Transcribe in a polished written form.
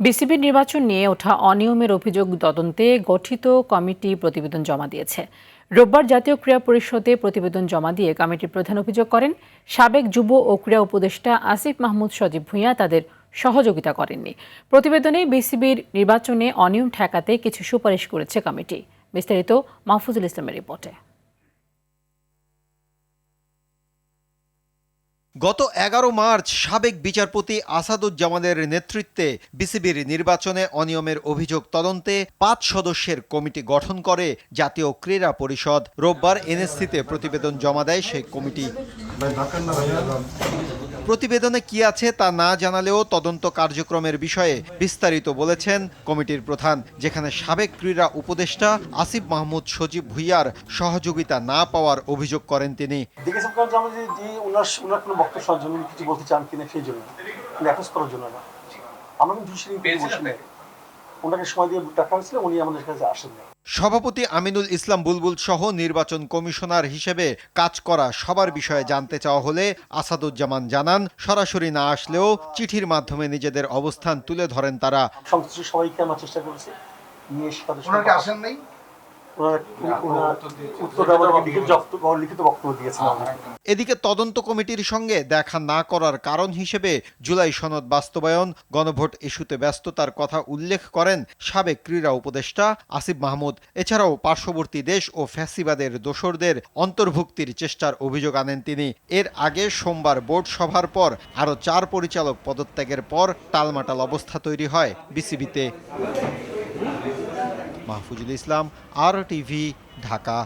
বিসিবির নির্বাচন নিয়ে ওঠা অনিয়মের অভিযোগ তদন্তে গঠিত কমিটি প্রতিবেদন জমা দিয়েছে। রোববার জাতীয় ক্রীড়া পরিষদে প্রতিবেদন জমা দিয়ে কমিটির প্রধান অভিযোগ করেন, সাবেক যুব ও ক্রীড়া উপদেষ্টা আসিফ মাহমুদ সজীব ভূঁইয়া তাদের সহযোগিতা করেননি। প্রতিবেদনে বিসিবির নির্বাচনে অনিয়ম ঠেকাতে কিছু সুপারিশ করেছে কমিটি। বিস্তারিত মাহফুজুল ইসলামের রিপোর্টে। গত ১১ মার্চ সাবেক বিচারপতি আসাদুজ্জামানের নেতৃত্বে বিসিবির নির্বাচনে অনিয়মের অভিযোগ তদন্তে ৫ সদস্যের কমিটি গঠন করে জাতীয় ক্রীড়া পরিষদ। রোববার এনএসসিতে প্রতিবেদন জমা দেয় সেই কমিটি। প্রতিবেদনে কি আছে তা না জানালেও তদন্ত কার্যক্রমের বিষয়ে বিস্তারিত বলেছেন কমিটির প্রধান, যেখানে সাবেক ক্রীড়া উপদেষ্টা আসিফ মাহমুদ সজীব ভূঁইয়ার সহযোগিতা না পাওয়ার অভিযোগ করেন তিনি। ওনার কোনো বক্তব্য শোনার জন্য কিছু বলতে চান কিনা সেই জন্য, অ্যাটাচ করার জন্য না। আমরা কিন্তু ওনাকে সময় দিয়ে দেখা হয়েছিল, উনি আমাদের কাছে আসেন না। সভাপতি আমিনুল ইসলাম বুলবুল সহ নির্বাচন কমিশনার হিসেবে কাজ করা সবার বিষয়ে জানতে চাওয়া হলে আসাদুজ্জামান জানান, সরাসরি না আসলেও চিঠির মাধ্যমে নিজেদের অবস্থান তুলে ধরেন তারা। সংশ্লিষ্ট সবাইকে আমরা চেষ্টা করেছি নিয়ে এসে তাদের ওনাকে আসেন নাই, এদিকে তদন্ত কমিটির সঙ্গে দেখা না করার কারণ হিসেবে জুলাই সনদ বাস্তবায়ন, গণভোট ইস্যুতে ব্যস্ততার কথা উল্লেখ করেন সাবেক ক্রীড়া উপদেষ্টা আসিফ মাহমুদ। এছাড়াও পার্শ্ববর্তী দেশ ও ফ্যাসিবাদের দোসরদের অন্তর্ভুক্তির চেষ্টার অভিযোগ আনেন তিনি। এর আগে সোমবার বোর্ড সভার পর আরও ৪ পরিচালক পদত্যাগের পর টালমাটাল অবস্থা তৈরি হয় বিসিবিতে। মাহফুজুল ইসলাম, RTV, ঢাকা।